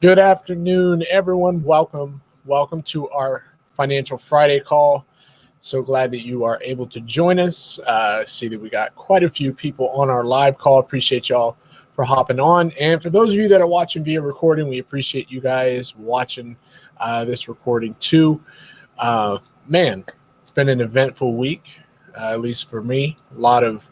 Good afternoon, everyone. Welcome to our Financial Friday call. So glad that you are able to join us. See that we got quite a few people on our live call. Appreciate y'all for hopping on. And for those of you that are watching via recording, we appreciate you guys watching this recording too. Man, it's been an eventful week, at least for me. A lot of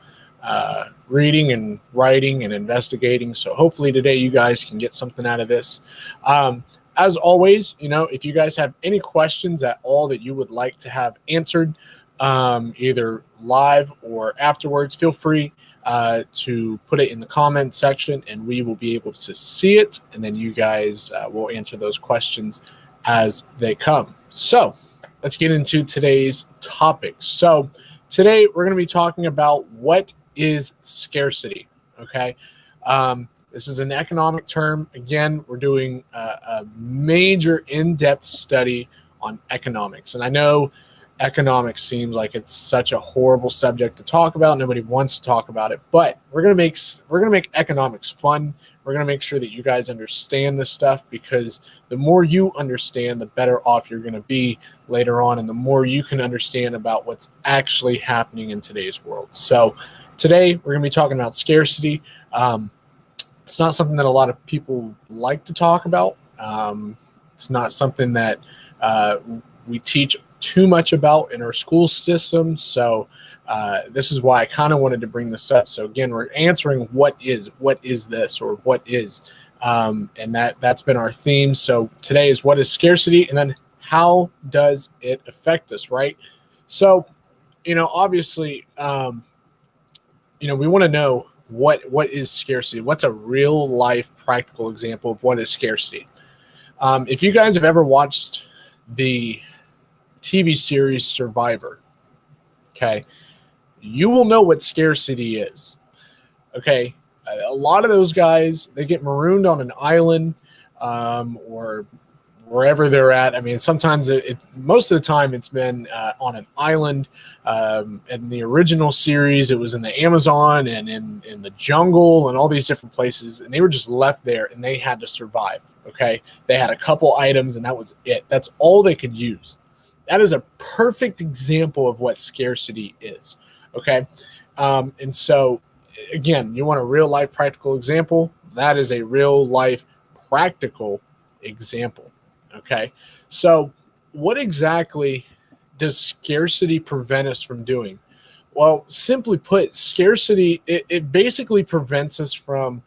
reading and writing and investigating. So hopefully today you guys can get something out of this. As always, if you guys have any questions at all that you would like to have answered, either live or afterwards, feel free to put it in the comment section and we will be able to see it. And then you guys will answer those questions as they come. So let's get into today's topic. So today we're going to be talking about what is scarcity. Okay. This is an economic term. Again, we're doing a major in-depth study on economics. And I know economics seems like it's such a horrible subject to talk about. Nobody wants to talk about it, but we're going to make economics fun. We're going to make sure that you guys understand this stuff, because the more you understand, the better off you're going to be later on, and the more you can understand about what's actually happening in today's world. So today we're going to be talking about scarcity. It's not something that a lot of people like to talk about. It's not something that we teach too much about in our school system. So this is why I kind of wanted to bring this up. So again, we're answering what is this, or what is, and that's been our theme. So today is what is scarcity, and then how does it affect us, right? So, obviously, we want to know what is scarcity. What's a real life practical example of what is scarcity? If you guys have ever watched the TV series Survivor, okay, you will know what scarcity is. Okay, a lot of those guys, they get marooned on an island or wherever they're at. I mean, sometimes most of the time it's been on an island. In the original series, it was in the Amazon and in the jungle and all these different places, and they were just left there and they had to survive. Okay, they had a couple items and that was it. That's all they could use. That is a perfect example of what scarcity is. Okay, and so again, you want a real life practical example? That is a real life practical example. Okay, so what exactly does scarcity prevent us from doing? Well, simply put, scarcity, it basically prevents us from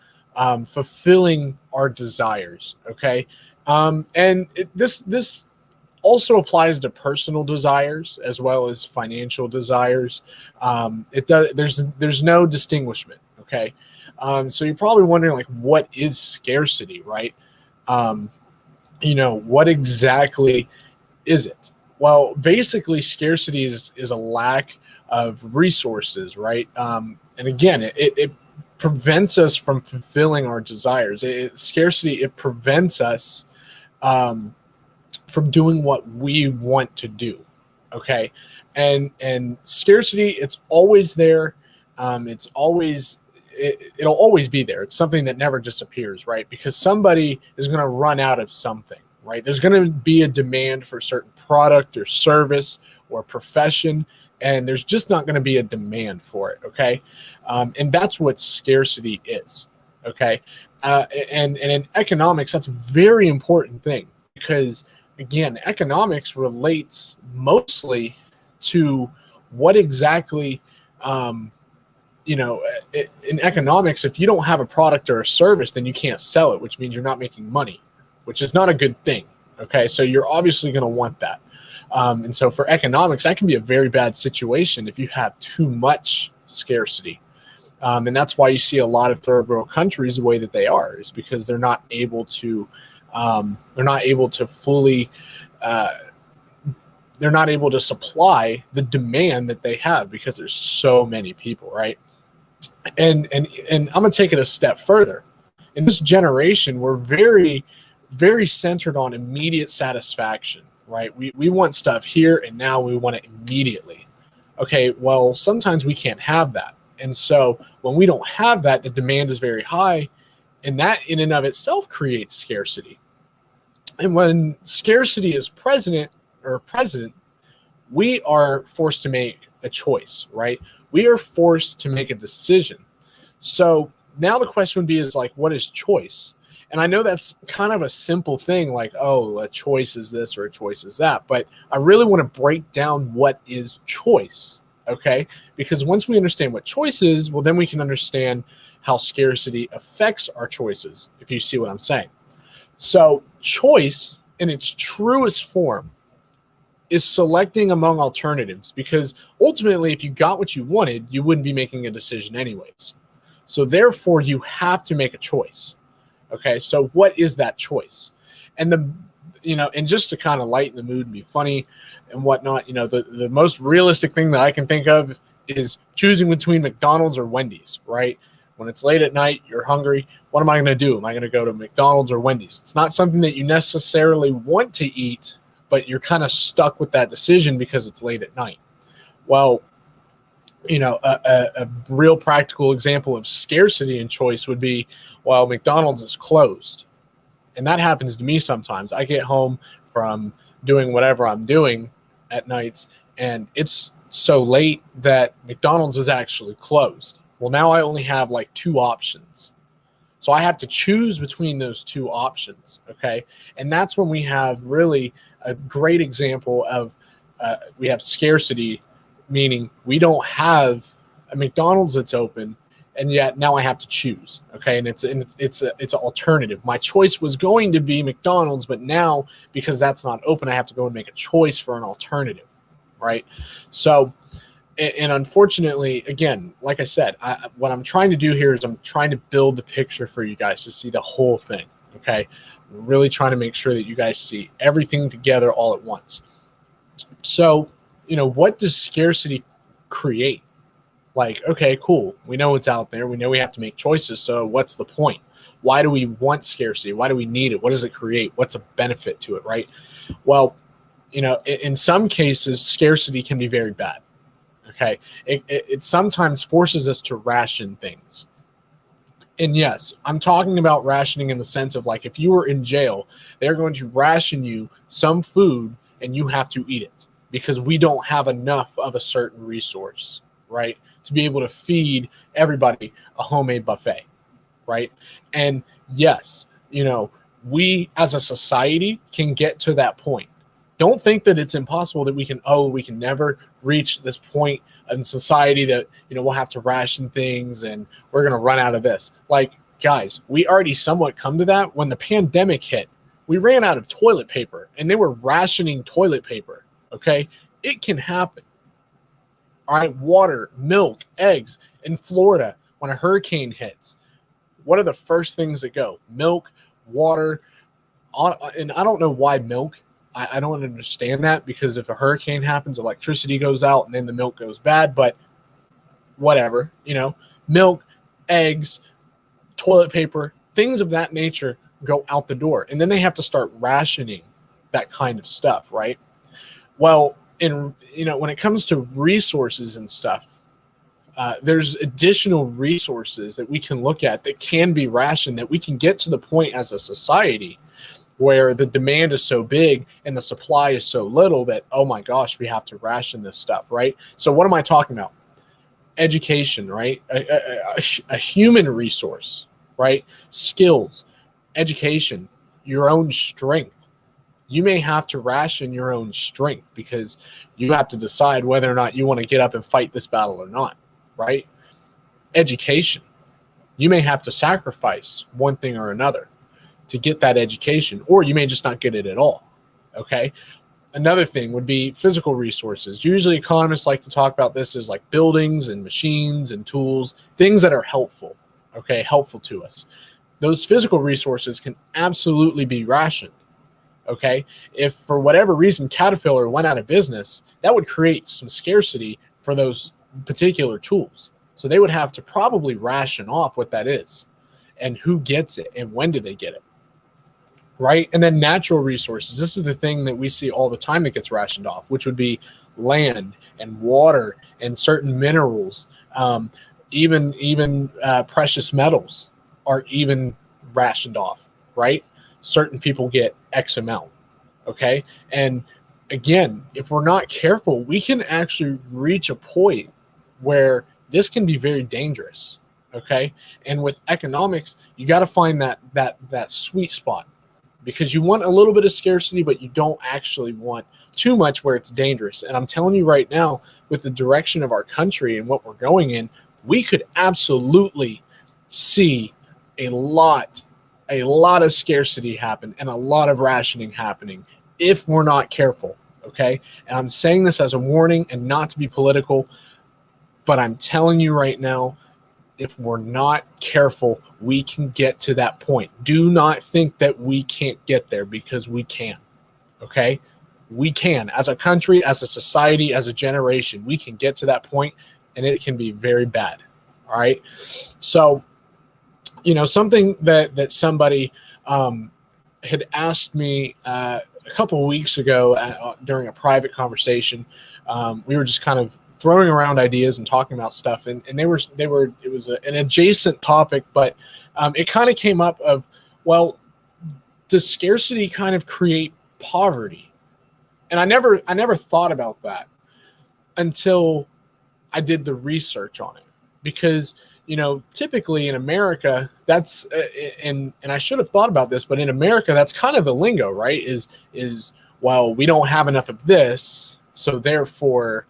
fulfilling our desires. Okay, and this also applies to personal desires as well as financial desires. There's no distinguishment. Okay, so you're probably wondering, like, what is scarcity, right? What exactly is it? Well, basically, scarcity is a lack of resources, right? And again, it prevents us from fulfilling our desires. Scarcity, it prevents us from doing what we want to do. Okay, and scarcity, it's always there. It'll always be there. It's something that never disappears, right? Because somebody is going to run out of something, right? There's going to be a demand for a certain product or service or profession, and there's just not going to be a demand for it, okay? And that's what scarcity is, okay? And in economics, that's a very important thing, because, again, economics relates mostly to what exactly in economics, if you don't have a product or a service, then you can't sell it, which means you're not making money, which is not a good thing. Okay, so you're obviously going to want that. And so for economics, that can be a very bad situation if you have too much scarcity. And that's why you see a lot of third world countries the way that they are, is because they're not able to fully they're not able to supply the demand that they have, because there's so many people, right? And I'm going to take it a step further. In this generation, we're very, very centered on immediate satisfaction, right? We want stuff here and now. We want it immediately. Okay, well, sometimes we can't have that. And so when we don't have that, the demand is very high, and that in and of itself creates scarcity. And when scarcity is present, we are forced to make a choice, right? We are forced to make a decision. So now the question would be is like, what is choice? And I know that's kind of a simple thing, like, oh, a choice is this or a choice is that. But I really want to break down what is choice, okay? Because once we understand what choice is, well, then we can understand how scarcity affects our choices, if you see what I'm saying. So choice in its truest form is selecting among alternatives, because ultimately, if you got what you wanted, you wouldn't be making a decision anyways. So therefore, you have to make a choice. Okay, so what is that choice? And and just to kind of lighten the mood and be funny and whatnot, the most realistic thing that I can think of is choosing between McDonald's or Wendy's, right? When it's late at night, you're hungry. What am I going to do? Am I going to go to McDonald's or Wendy's? It's not something that you necessarily want to eat, but you're kind of stuck with that decision because it's late at night. Well, a real practical example of scarcity and choice would be, well, McDonald's is closed. And that happens to me sometimes. I get home from doing whatever I'm doing at nights, and it's so late that McDonald's is actually closed. Well, now I only have like two options. So I have to choose between those two options, okay? And that's when we have really a great example of we have scarcity, meaning we don't have a McDonald's that's open, and yet now I have to choose, okay? And it's an alternative. My choice was going to be McDonald's, but now because that's not open, I have to go and make a choice for an alternative, right? So, and unfortunately, again, like I said, what I'm trying to do here is I'm trying to build the picture for you guys to see the whole thing, okay? I'm really trying to make sure that you guys see everything together all at once. So, what does scarcity create? Like, okay, cool. We know it's out there. We know we have to make choices. So what's the point? Why do we want scarcity? Why do we need it? What does it create? What's a benefit to it, right? Well, in some cases, scarcity can be very bad. Okay. It sometimes forces us to ration things. And yes, I'm talking about rationing in the sense of like, if you were in jail, they're going to ration you some food and you have to eat it because we don't have enough of a certain resource, right, to be able to feed everybody a homemade buffet, right? And yes, we as a society can get to that point. Don't think that it's impossible that we can never reach this point in society that, we'll have to ration things and we're going to run out of this. Like, guys, we already somewhat come to that. When the pandemic hit, we ran out of toilet paper and they were rationing toilet paper. Okay. It can happen. All right. Water, milk, eggs. In Florida, when a hurricane hits, what are the first things that go? Milk, water. And I don't know why milk. I don't understand that, because if a hurricane happens, electricity goes out and then the milk goes bad, but whatever, milk, eggs, toilet paper, things of that nature go out the door. And then they have to start rationing that kind of stuff, right? Well, when it comes to resources and stuff, there's additional resources that we can look at that can be rationed, that we can get to the point as a society where the demand is so big and the supply is so little that, oh my gosh, we have to this stuff, right? So what am I talking about? Education, right? A human resource, right? Skills, education, your own strength. You may have to ration your own strength because you have to decide whether or not you want to get up and fight this battle or not, right? Education. You may have to sacrifice one thing or another to get that education, or you may just not get it at all, okay? Another thing would be physical resources. Usually economists like to talk about this as like buildings and machines and tools, things that are helpful, okay, helpful to us. Those physical resources can absolutely be rationed, okay? If for whatever reason Caterpillar went out of business, that would create some scarcity for those particular tools. So they would have to probably ration off what that is and who gets it and when do they get it. Right? And then natural resources. This is the thing that we see all the time that gets rationed off, which would be land and water and certain minerals. Even precious metals are even rationed off, right? certain people get X amount. Okay. And again, if we're not careful, we can actually reach a point where this can be very dangerous. Okay. And with economics, you got to find that sweet spot, because you want a little bit of scarcity, but you don't actually want too much where it's dangerous. And I'm telling you right now, with the direction of our country and what we're going in, we could absolutely see a lot of scarcity happen and a lot of rationing happening if we're not careful. Okay. And I'm saying this as a warning and not to be political, but I'm telling you right now, if we're not careful, we can get to that point. Do not think that we can't get there, because we can. Okay? We can. As a country, as a society, as a generation, we can get to that point, and it can be very bad. All right? So, something that somebody had asked me a couple of weeks ago during a private conversation. We were just kind of throwing around ideas and talking about stuff, and it was an adjacent topic, but it kind of came up of, well, does scarcity kind of create poverty? And I never thought about that until I did the research on it, because typically in America, that's and I should have thought about this, but in America, that's kind of the lingo, right? Is well, we don't have enough of this, so therefore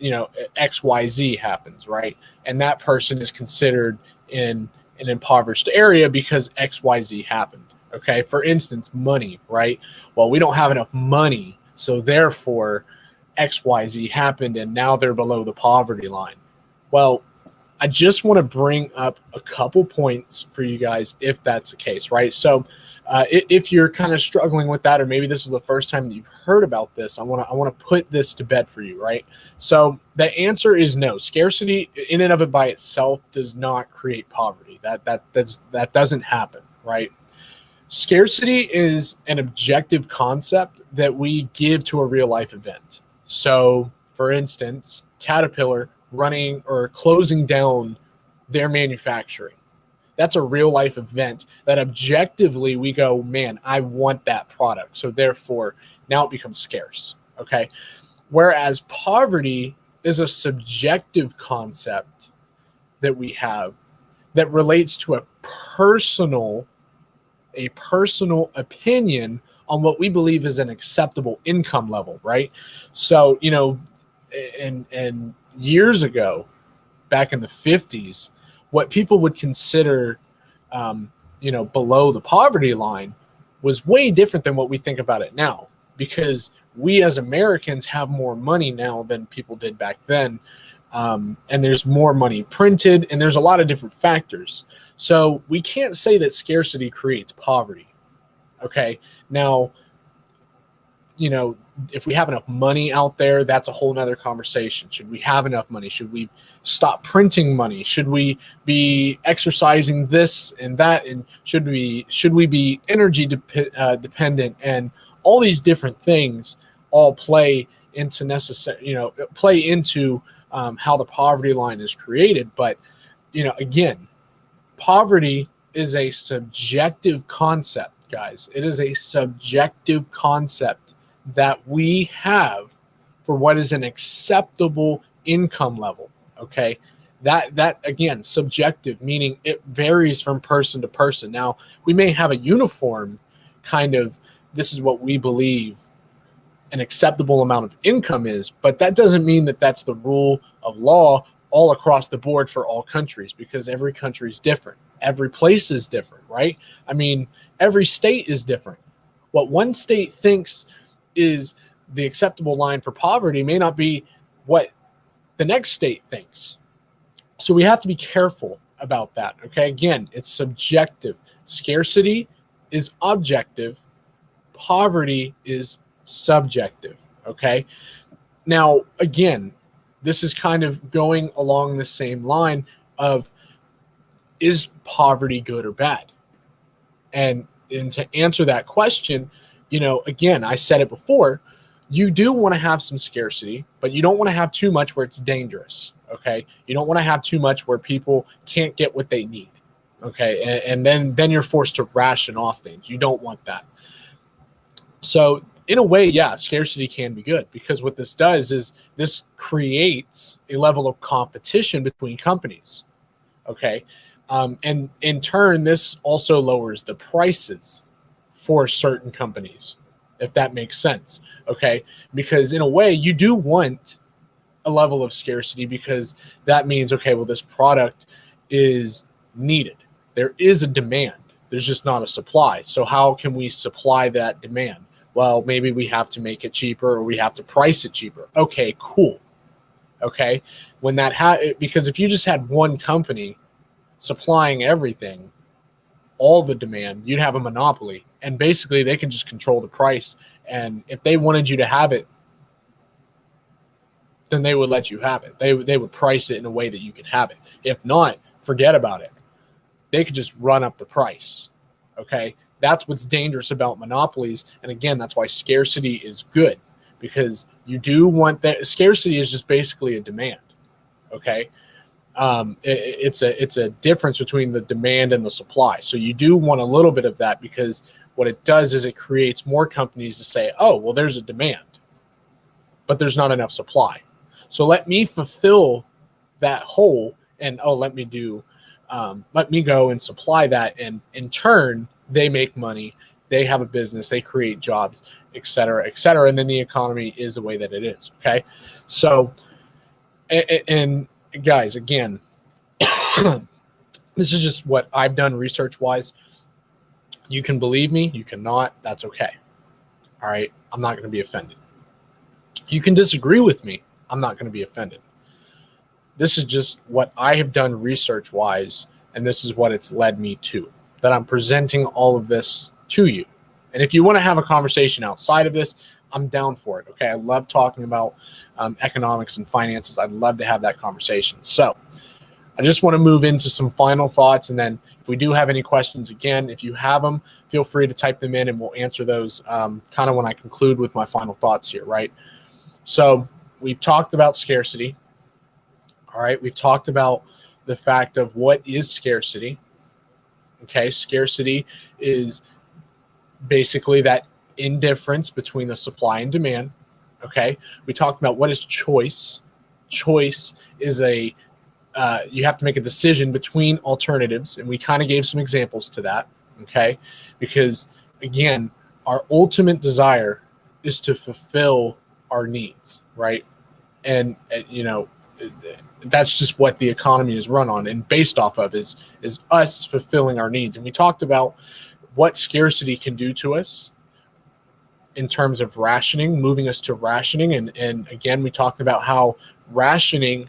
XYZ happens, right? And that person is considered in an impoverished area because XYZ happened. Okay. For instance, money, right? Well, we don't have enough money, so therefore XYZ happened, and now they're below the poverty line. Well, I just want to bring up a couple points for you guys if that's the case, right? So if you're kind of struggling with that, or maybe this is the first time that you've heard about this, I want to put this to bed for you, right? So the answer is no. Scarcity in and of it by itself does not create poverty. That doesn't happen, right? Scarcity is an objective concept that we give to a real life event. So, for instance, Caterpillar running or closing down their manufacturing. That's a real life event that objectively we go, man, I want that product. So therefore, now it becomes scarce. Okay. Whereas poverty is a subjective concept that we have that relates to a personal opinion on what we believe is an acceptable income level, right? So, and years ago, back in the 50s, what people would consider, below the poverty line was way different than what we think about it now, because we as Americans have more money now than people did back then. And there's more money printed, and there's a lot of different factors. So we can't say that scarcity creates poverty. Okay. Now, if we have enough money out there, that's a whole nother conversation. Should we have enough money? Should we stop printing money? Should we be exercising this and that? And should we be energy dependent? And all these different things all play into how the poverty line is created. But, again, poverty is a subjective concept, guys. It is a subjective concept that we have for what is an acceptable income level. Okay. That again, subjective, meaning it varies from person to person. Now, we may have a uniform kind of, this is what we believe an acceptable amount of income is, but that doesn't mean that that's the rule of law all across the board for all countries, because every country is different. Every place is different, right? I mean, every state is different. What one state thinks is the acceptable line for poverty may not be what the next state thinks. So we have to be careful about that. Okay. Again, it's subjective. Scarcity is objective. Poverty is subjective. Okay. Now, again, this is kind of going along the same line of, is poverty good or bad? And to answer that question, again, I said it before, you do want to have some scarcity, but you don't want to have too much where it's dangerous. Okay. You don't want to have too much where people can't get what they need. Okay, and then you're forced to ration off things. You don't want that. So in a way, yeah, scarcity can be good, because what this does is this creates a level of competition between companies. Okay, and in turn, this also lowers the prices for certain companies, if that makes sense. Okay, because in a way, you do want a level of scarcity, because that means, okay, well, this product is needed. There is a demand. There's just not a supply. So how can we supply that demand? Well, maybe we have to make it cheaper, or we have to price it cheaper. Okay, cool. Okay, when that because if you just had one company supplying everything, all the demand, you'd have a monopoly, and basically they can just control the price. And if they wanted you to have it, then they would let you have it. They would price it in a way that you could have it. If not, forget about it. They could just run up the price. Okay, that's what's dangerous about monopolies. And again, that's why scarcity is good, because you do want that. Scarcity is just basically a demand. Okay, it's a difference between the demand and the supply. So you do want a little bit of that, because what it does is it creates more companies to say, oh, well, there's a demand, but there's not enough supply. So let me fulfill that hole, and let me go and supply that, and in turn they make money, they have a business, they create jobs, et cetera, and then the economy is the way that it is. Okay, so and guys, again, this is just what I've done research wise. You can believe me, you cannot, that's okay. All right, I'm not going to be offended. You can disagree with me, I'm not going to be offended. This is just what I have done research wise, and this is what it's led me to, that I'm presenting all of this to you. And if you want to have a conversation outside of this, I'm down for it. Okay, I love talking about economics and finances. I'd love to have that conversation. So I just want to move into some final thoughts, and then if we do have any questions, again, if you have them, feel free to type them in, and we'll answer those kind of when I conclude with my final thoughts here, right? So we've talked about scarcity. All right, we've talked about the fact of what is scarcity. Okay, scarcity is basically that indifference between the supply and demand. Okay, we talked about what is choice. Choice is you have to make a decision between alternatives, and we kind of gave some examples to that. Okay, because again, our ultimate desire is to fulfill our needs, right? And that's just what the economy is run on and based off of is us fulfilling our needs. And we talked about what scarcity can do to us in terms of rationing, moving us to rationing. And again, we talked about how rationing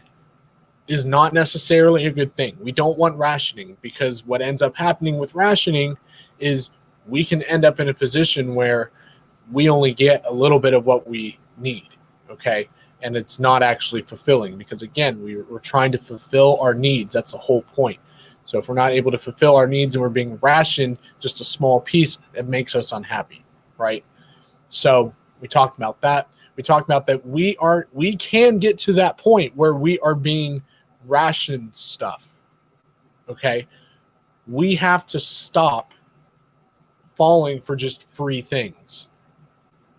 is not necessarily a good thing. We don't want rationing, because what ends up happening with rationing is we can end up in a position where we only get a little bit of what we need. Okay. And it's not actually fulfilling, because again, we're trying to fulfill our needs. That's the whole point. So if we're not able to fulfill our needs and we're being rationed just a small piece, it makes us unhappy, right? So we talked about that. We talked about that we can get to that point where we are being rationed stuff. Okay. We have to stop falling for just free things.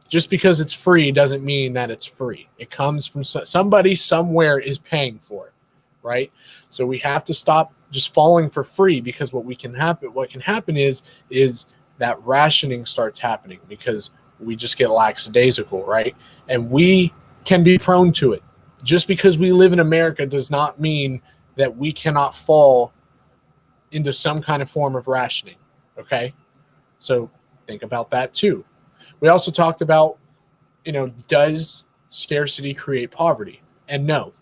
Just because it's free doesn't mean that it's free. It comes from somebody somewhere is paying for it, right? So we have to stop just falling for free, because what can happen is that rationing starts happening, because we just get lackadaisical, right? And we can be prone to it. Just because we live in America does not mean that we cannot fall into some kind of form of rationing, okay? So think about that too. We also talked about, does scarcity create poverty? And no,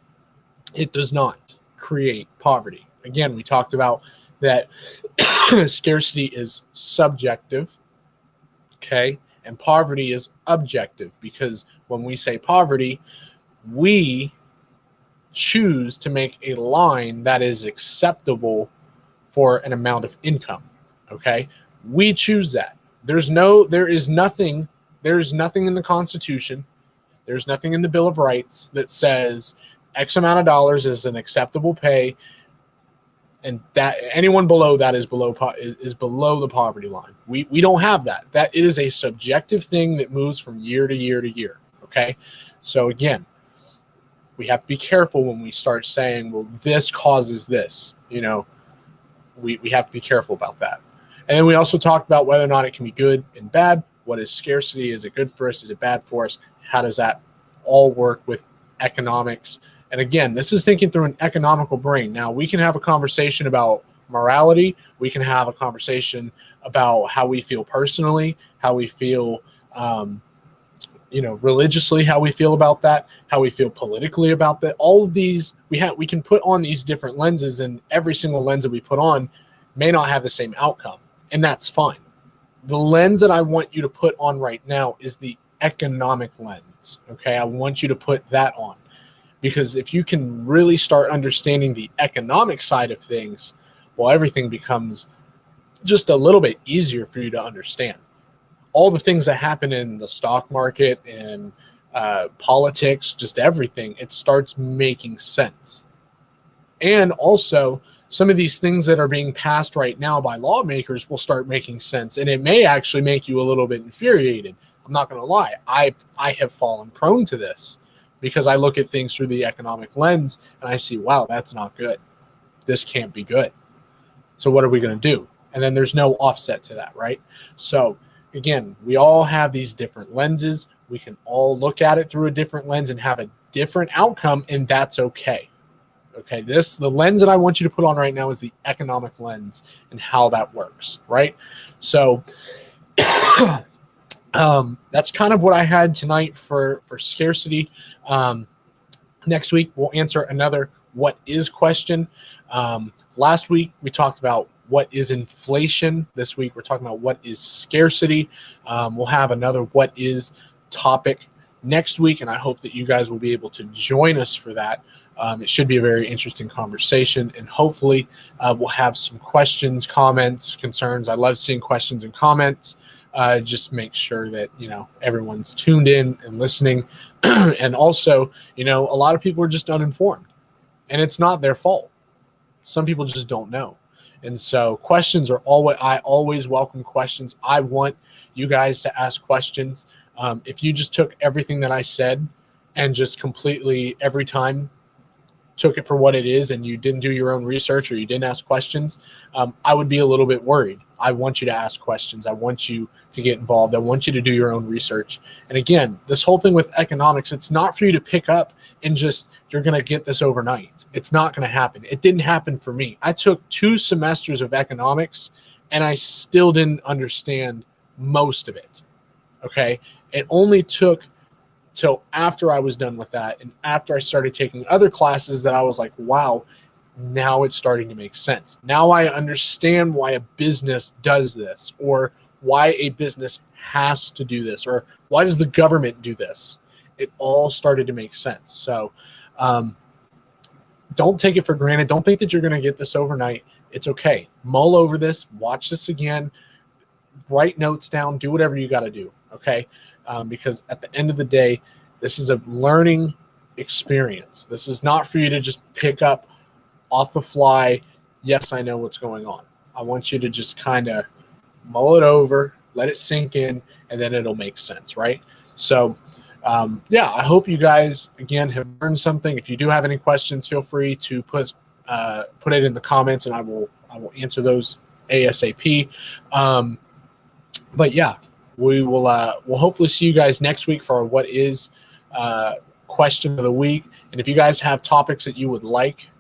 it does not create poverty. Again, we talked about that scarcity is subjective, okay? And poverty is objective, because when we say poverty, we choose to make a line that is acceptable for an amount of income, okay? We choose that. There is nothing in the Constitution, there's nothing in the Bill of Rights that says X amount of dollars is an acceptable pay And that anyone below that is below the poverty line. We don't have that. That it is a subjective thing that moves from year to year to year. Okay, so again, we have to be careful when we start saying, well, this causes this. We have to be careful about that. And then we also talked about whether or not it can be good and bad. What is scarcity? Is it good for us? Is it bad for us? How does that all work with economics? And again, this is thinking through an economical brain. Now, we can have a conversation about morality. We can have a conversation about how we feel personally, how we feel, religiously, how we feel about that, how we feel politically about that. All of these, we can put on these different lenses, and every single lens that we put on may not have the same outcome, and that's fine. The lens that I want you to put on right now is the economic lens. Okay, I want you to put that on. Because if you can really start understanding the economic side of things, well, everything becomes just a little bit easier for you to understand. All the things that happen in the stock market and politics, just everything, it starts making sense. And also, some of these things that are being passed right now by lawmakers will start making sense. And it may actually make you a little bit infuriated. I'm not going to lie. I have fallen prone to this. Because I look at things through the economic lens and I see, wow, that's not good. This can't be good. So what are we going to do? And then there's no offset to that, right? So again, we all have these different lenses. We can all look at it through a different lens and have a different outcome, and that's okay. Okay, the lens that I want you to put on right now is the economic lens and how that works, right? So that's kind of what I had tonight for scarcity. Next week, we'll answer another what is question. Last week, we talked about what is inflation. This week, we're talking about what is scarcity. We'll have another what is topic next week, and I hope that you guys will be able to join us for that. It should be a very interesting conversation, and hopefully we'll have some questions, comments, concerns. I love seeing questions and comments. Just make sure that, everyone's tuned in and listening. And also, a lot of people are just uninformed, and it's not their fault. Some people just don't know. And so questions are I always welcome questions. I want you guys to ask questions. If you just took everything that I said and just completely every time took it for what it is and you didn't do your own research or you didn't ask questions, I would be a little bit worried. I want you to ask questions. I want you to get involved. I want you to do your own research. And again, this whole thing with economics, it's not for you to pick up and just, you're going to get this overnight. It's not going to happen. It didn't happen for me. I took 2 semesters of economics and I still didn't understand most of it. Okay. It only took till after I was done with that and after I started taking other classes that I was like, wow, now it's starting to make sense. Now I understand why a business does this, or why a business has to do this, or why does the government do this? It all started to make sense. So don't take it for granted. Don't think that you're going to get this overnight. It's okay. Mull over this. Watch this again. Write notes down. Do whatever you got to do, okay? Because at the end of the day, this is a learning experience. This is not for you to just pick up off the fly. Yes, I know what's going on. I want you to just kind of mull it over, let it sink in, and then it'll make sense, right? So, I hope you guys, again, have learned something. If you do have any questions, feel free to put it in the comments, and I will answer those ASAP. But yeah, we'll hopefully see you guys next week for our what is question of the week. And if you guys have topics that you would like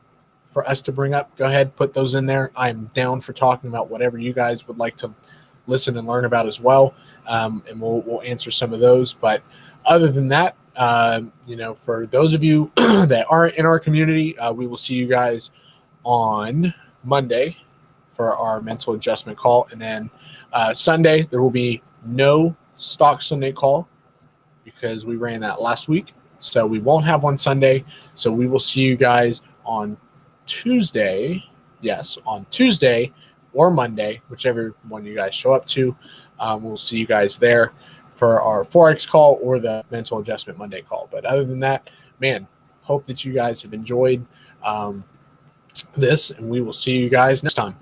for us to bring up, go ahead, put those in there. I'm down for talking about whatever you guys would like to listen and learn about as well. And we'll answer some of those. But other than that, for those of you that aren't in our community, we will see you guys on Monday for our mental adjustment call. And then Sunday, there will be no Stock Sunday call because we ran that last week. So we won't have one Sunday. So we will see you guys on Tuesday. Yes, on Tuesday or Monday, whichever one you guys show up to. We'll see you guys there for our Forex call or the Mental Adjustment Monday call. But other than that, man, hope that you guys have enjoyed. this, and we will see you guys next time.